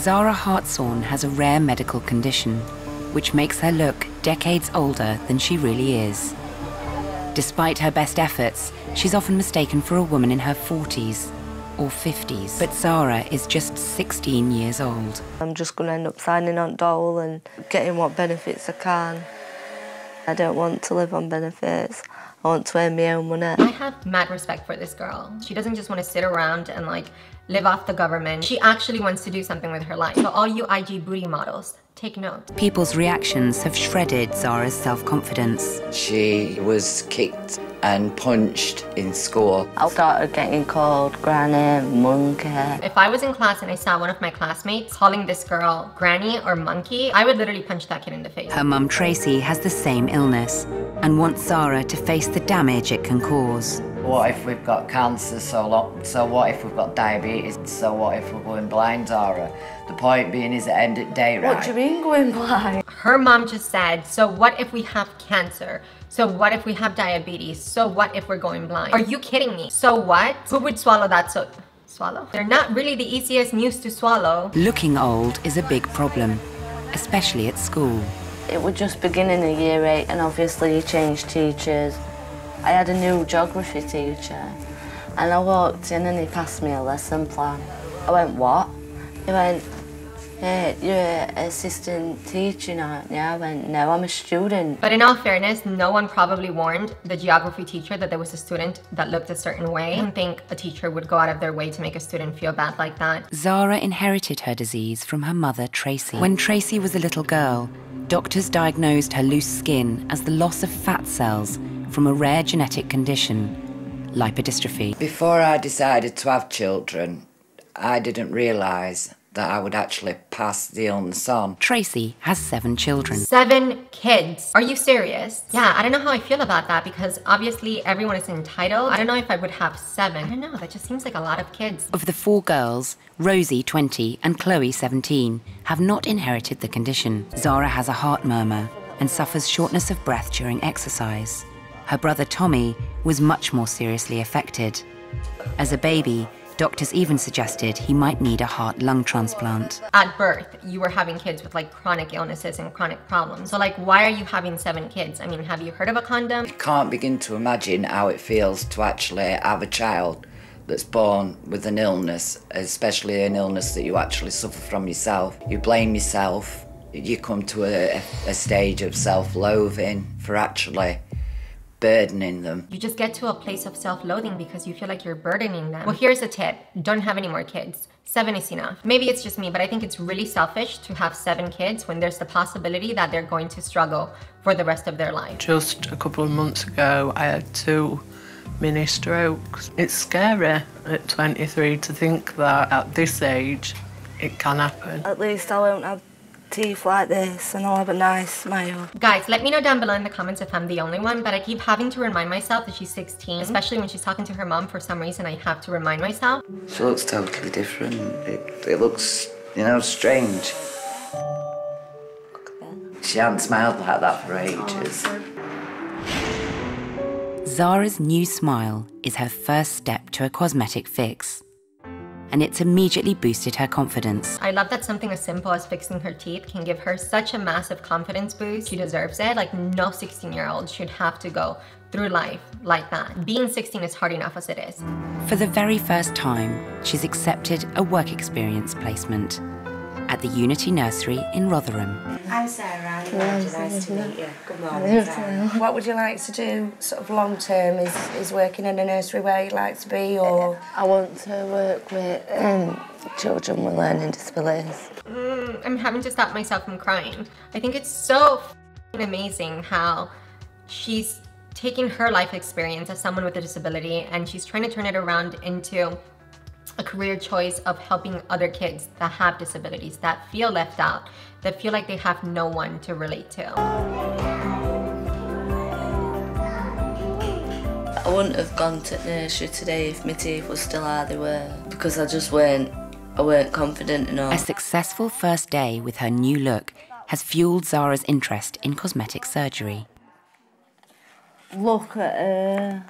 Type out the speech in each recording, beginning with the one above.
Zara Hartshorn has a rare medical condition, which makes her look decades older than she really is. Despite her best efforts, she's often mistaken for a woman in her 40s or 50s. But Zara is just 16 years old. I'm just going to end up signing on dole and getting what benefits I can. I don't want to live on benefits. I want to earn my own money. I have mad respect for this girl. She doesn't just want to sit around and live off the government. She actually wants to do something with her life. So all you IG booty models, take note. People's reactions have shredded Zara's self-confidence. She was kicked and punched in school. I started getting called granny, monkey. If I was in class and I saw one of my classmates calling this girl granny or monkey, I would literally punch that kid in the face. Her mum Tracy has the same illness and wants Zara to face the damage it can cause. What if we've got cancer so what if we've got diabetes? So what if we're going blind, Zara? The point being is at the end of the day, right? What do you mean going blind? Her mom just said, so what if we have cancer? So what if we have diabetes? So what if we're going blind? Are you kidding me? So what? Who would swallow that? Swallow? They're not really the easiest news to swallow. Looking old is a big problem, especially at school. It was just beginning of year 8 and obviously you changed teachers. I had a new geography teacher and I walked in and he passed me a lesson plan. I went, what? He went, hey, you're an assistant teacher, aren't you? I went, no, I'm a student. But in all fairness, no one probably warned the geography teacher that there was a student that looked a certain way. I don't think a teacher would go out of their way to make a student feel bad like that. Zara inherited her disease from her mother, Tracy. When Tracy was a little girl, doctors diagnosed her loose skin as the loss of fat cells from a rare genetic condition, lipodystrophy. Before I decided to have children, I didn't realise that I would actually pass the illness on. Tracy has 7 children. 7 kids. Are you serious? Yeah, I don't know how I feel about that because obviously everyone is entitled. I don't know if I would have 7. I don't know, that just seems like a lot of kids. Of the 4 girls, Rosie, 20, and Chloe, 17, have not inherited the condition. Zara has a heart murmur and suffers shortness of breath during exercise. Her brother Tommy was much more seriously affected. As a baby, doctors even suggested he might need a heart-lung transplant. At birth, you were having kids with chronic illnesses and chronic problems. So why are you having 7 kids? I mean, have you heard of a condom? You can't begin to imagine how it feels to actually have a child that's born with an illness, especially an illness that you actually suffer from yourself. You blame yourself, you come to a stage of self-loathing for actually burdening them. You just get to a place of self-loathing because you feel like you're burdening them. Well, here's a tip. Don't have any more kids. 7 is enough. Maybe it's just me, but I think it's really selfish to have 7 kids when there's the possibility that they're going to struggle for the rest of their life. Just a couple of months ago, I had 2 mini strokes. It's scary at 23 to think that at this age, it can happen. At least I won't have teeth like this and I'll have a nice smile. Guys, let me know down below in the comments if I'm the only one, but I keep having to remind myself that she's 16, especially when she's talking to her mom. For some reason, I have to remind myself. She looks totally different. It looks, strange. She hadn't smiled like that for ages. Zara's new smile is her first step to a cosmetic fix, and it's immediately boosted her confidence. I love that something as simple as fixing her teeth can give her such a massive confidence boost. She deserves it. No 16-year-old should have to go through life like that. Being 16 is hard enough as it is. For the very first time, she's accepted a work experience placement at the Unity Nursery in Rotherham. I'm Sarah. Nice to meet you. Good morning, Sarah. What would you like to do sort of long term? Is working in a nursery where you'd like to be, or...? I want to work with children with learning disabilities. I'm having to stop myself from crying. I think it's so amazing how she's taking her life experience as someone with a disability and she's trying to turn it around into a career choice of helping other kids that have disabilities, that feel left out, that feel like they have no one to relate to. I wouldn't have gone to nursery today if my teeth were still how they were, because I weren't confident enough. A successful first day with her new look has fueled Zara's interest in cosmetic surgery. Look at her.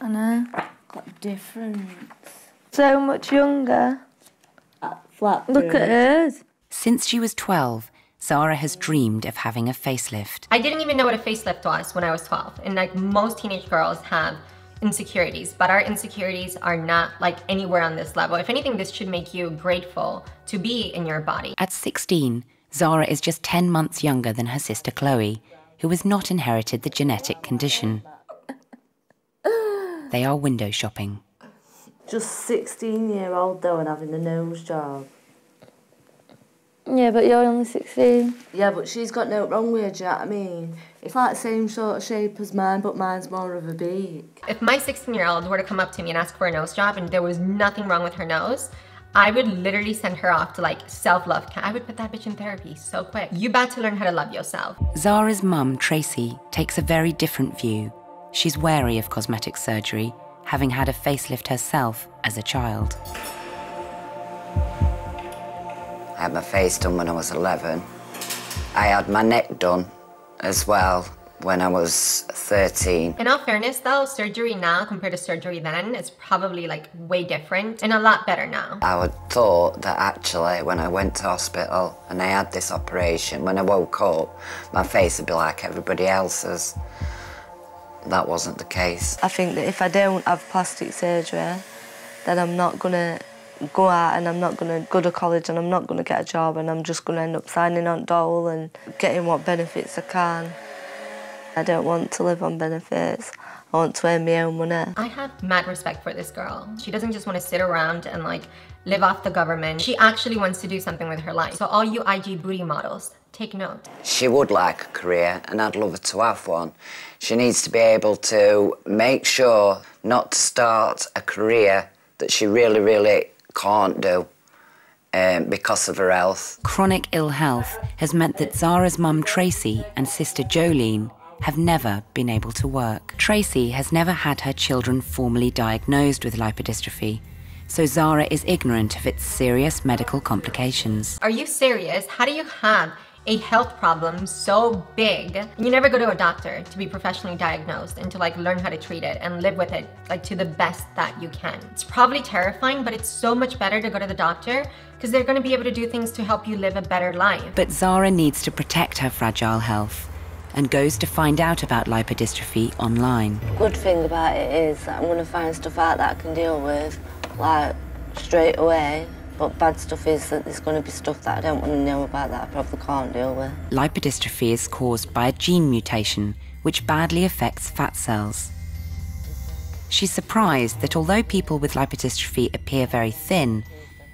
I know. Got a difference. So much younger. Flat. Look at hers. Since she was 12, Zara has dreamed of having a facelift. I didn't even know what a facelift was when I was 12. And like most teenage girls have insecurities, but our insecurities are not like anywhere on this level. If anything, this should make you grateful to be in your body. At 16, Zara is just 10 months younger than her sister Chloe, who has not inherited the genetic condition. They are window shopping. Just 16-year-old though and having a nose job. Yeah, but you're only 16. Yeah, but she's got no wrong with her, do you know what I mean? It's like the same sort of shape as mine, but mine's more of a beak. If my 16-year-old were to come up to me and ask for a nose job and there was nothing wrong with her nose, I would literally send her off to like self-love camp. I would put that bitch in therapy so quick. You about to learn how to love yourself. Zara's mum, Tracy, takes a very different view. She's wary of cosmetic surgery, having had a facelift herself as a child. I had my face done when I was 11. I had my neck done as well when I was 13. In all fairness though, surgery now compared to surgery then is probably like way different and a lot better now. I would thought that actually when I went to hospital and I had this operation, when I woke up, my face would be like everybody else's. That wasn't the case. I think that if I don't have plastic surgery, then I'm not gonna go out and I'm not going to go to college and I'm not going to get a job and I'm just going to end up signing on dole and getting what benefits I can. I don't want to live on benefits. I want to earn my own money. I have mad respect for this girl. She doesn't just want to sit around and like live off the government. She actually wants to do something with her life. So all you IG booty models, take note. She would like a career and I'd love her to have one. She needs to be able to make sure not to start a career that she really can't do because of her health. Chronic ill health has meant that Zara's mum Tracy and sister Jolene have never been able to work. Tracy has never had her children formally diagnosed with lipodystrophy, so Zara is ignorant of its serious medical complications. Are you serious? How do you have a health problem so big and you never go to a doctor to be professionally diagnosed and to like learn how to treat it and live with it like to the best that you can? It's probably terrifying, but it's so much better to go to the doctor because they're going to be able to do things to help you live a better life. But Zara needs to protect her fragile health and goes to find out about lipodystrophy online. Good thing about it is that I'm going to find stuff out that I can deal with like straight away. But bad stuff is that there's going to be stuff that I don't want to know about that I probably can't deal with. Lipodystrophy is caused by a gene mutation which badly affects fat cells. She's surprised that although people with lipodystrophy appear very thin,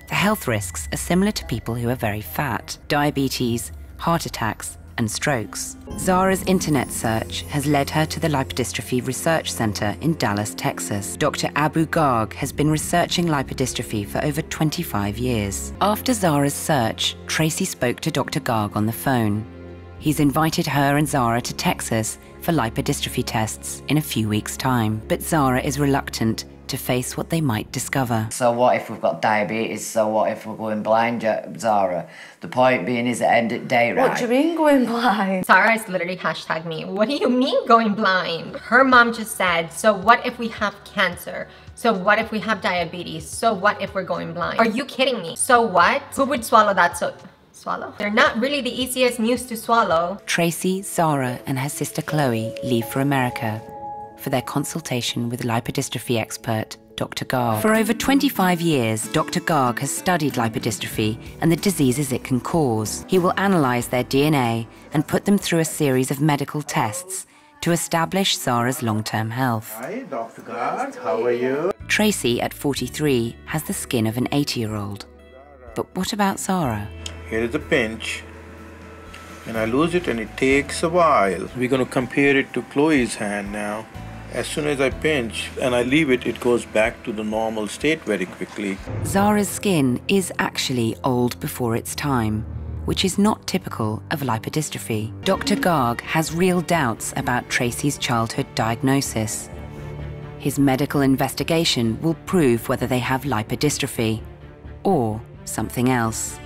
the health risks are similar to people who are very fat: diabetes, heart attacks, and strokes. Zara's internet search has led her to the Lipodystrophy Research Center in Dallas, Texas. Dr. Abu Garg has been researching lipodystrophy for over 25 years. After Zara's search, Tracy spoke to Dr. Garg on the phone. He's invited her and Zara to Texas for lipodystrophy tests in a few weeks' time. But Zara is reluctant to face what they might discover. So what if we've got diabetes? So what if we're going blind, Zara? The point being is at the end of the day, right? What do you mean going blind? Zara is literally hashtag me. What do you mean going blind? Her mom just said, so what if we have cancer? So what if we have diabetes? So what if we're going blind? Are you kidding me? So what? Who would swallow that? Swallow? They're not really the easiest news to swallow. Tracy, Zara, and her sister Chloe leave for America for their consultation with lipodystrophy expert Dr. Garg. For over 25 years, Dr. Garg has studied lipodystrophy and the diseases it can cause. He will analyze their DNA and put them through a series of medical tests to establish Zara's long-term health. Hi, Dr. Garg. How are you? Tracy, at 43, has the skin of an 80-year-old. But what about Zara? Here is a pinch. And I lose it and it takes a while. We're going to compare it to Chloe's hand now. As soon as I pinch and I leave it, it goes back to the normal state very quickly. Zara's skin is actually old before its time, which is not typical of lipodystrophy. Dr. Garg has real doubts about Tracy's childhood diagnosis. His medical investigation will prove whether they have lipodystrophy or something else.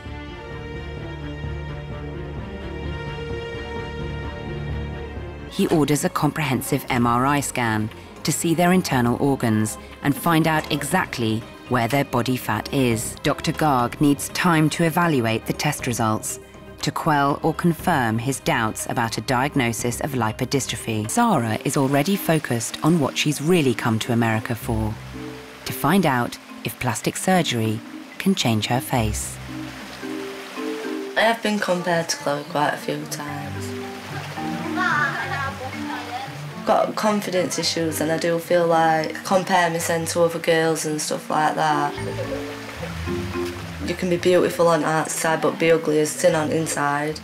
He orders a comprehensive MRI scan to see their internal organs and find out exactly where their body fat is. Dr. Garg needs time to evaluate the test results, to quell or confirm his doubts about a diagnosis of lipodystrophy. Zara is already focused on what she's really come to America for, to find out if plastic surgery can change her face. I have been compared to Chloe quite a few times. Got confidence issues, and I do feel like compare myself to other girls and stuff like that. You can be beautiful on the outside but be ugly as sin on the inside.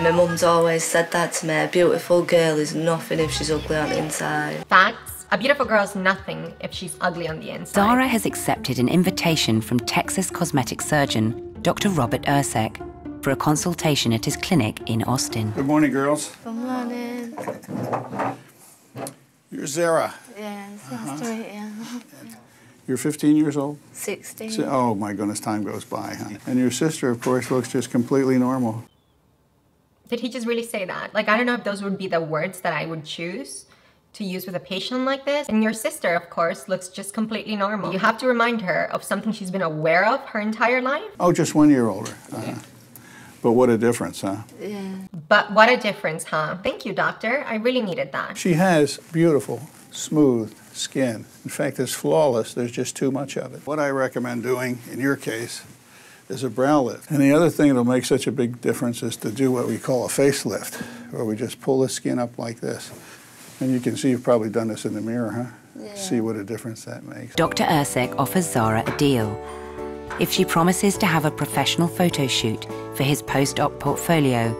My mum's always said that to me, a beautiful girl is nothing if she's ugly on the inside. Facts. A beautiful girl is nothing if she's ugly on the inside. Zara has accepted an invitation from Texas cosmetic surgeon Dr. Robert Ersek for a consultation at his clinic in Austin. Good morning, girls. Good morning. You're Zara. Yeah, it's nice to meet you. You're 15 years old? 16. Oh my goodness, time goes by, huh? And your sister, of course, looks just completely normal. Did he just really say that? Like, I don't know if those would be the words that I would choose to use with a patient like this. And your sister, of course, looks just completely normal. You have to remind her of something she's been aware of her entire life. Oh, just 1 year older. But what a difference, huh? Yeah. But what a difference, huh? Thank you, doctor. I really needed that. She has beautiful, smooth skin. In fact, it's flawless. There's just too much of it. What I recommend doing, in your case, is a brow lift. And the other thing that'll make such a big difference is to do what we call a facelift, where we just pull the skin up like this. And you can see you've probably done this in the mirror, huh? Yeah. See what a difference that makes. Dr. Ersek offers Zara a deal. If she promises to have a professional photo shoot for his post-op portfolio,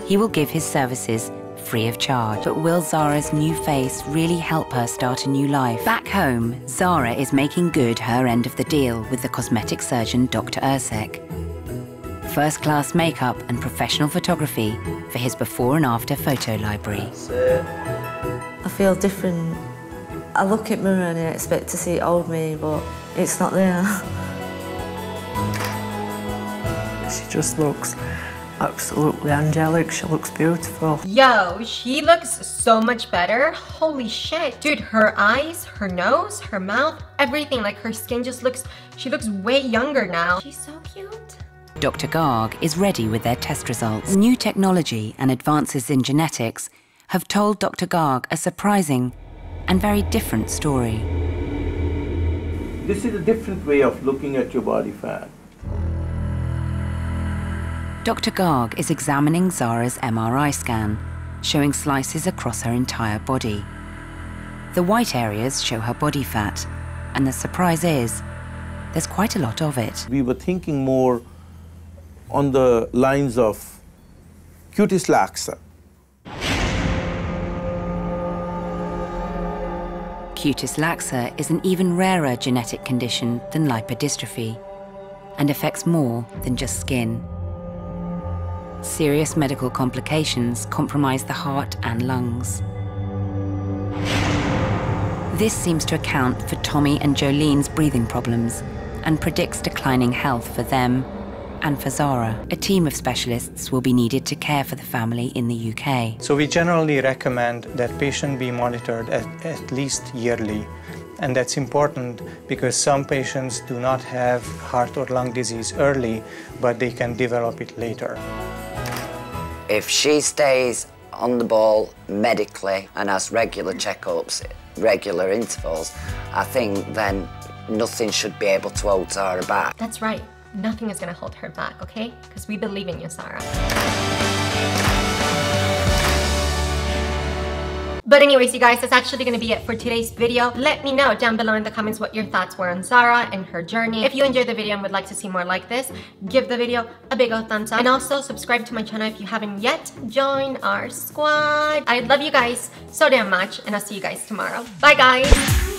he will give his services free of charge. But will Zara's new face really help her start a new life? Back home, Zara is making good her end of the deal with the cosmetic surgeon Dr. Ersek. First-class makeup and professional photography for his before and after photo library. I feel different. I look at mirror and I expect to see old me, but it's not there. She just looks absolutely angelic. She looks beautiful. Yo, she looks so much better. Holy shit. Dude, her eyes, her nose, her mouth, everything, like her skin just looks, she looks way younger now. She's so cute. Dr. Garg is ready with their test results. New technology and advances in genetics have told Dr. Garg a surprising and very different story. This is a different way of looking at your body fat. Dr. Garg is examining Zara's MRI scan, showing slices across her entire body. The white areas show her body fat, and the surprise is, there's quite a lot of it. We were thinking more on the lines of cutis laxa. Cutis laxa is an even rarer genetic condition than lipodystrophy, and affects more than just skin. Serious medical complications compromise the heart and lungs. This seems to account for Tommy and Jolene's breathing problems and predicts declining health for them and for Zara. A team of specialists will be needed to care for the family in the UK. So we generally recommend that patient be monitored at least yearly. And that's important because some patients do not have heart or lung disease early, but they can develop it later. If she stays on the ball medically and has regular checkups, regular intervals, I think then nothing should be able to hold Zara back. That's right. Nothing is going to hold her back, okay? Because we believe in you, Zara. But anyways, you guys, that's actually going to be it for today's video. Let me know down below in the comments what your thoughts were on Zara and her journey. If you enjoyed the video and would like to see more like this, give the video a big old thumbs up. And also subscribe to my channel if you haven't yet. Join our squad. I love you guys so damn much, and I'll see you guys tomorrow. Bye, guys.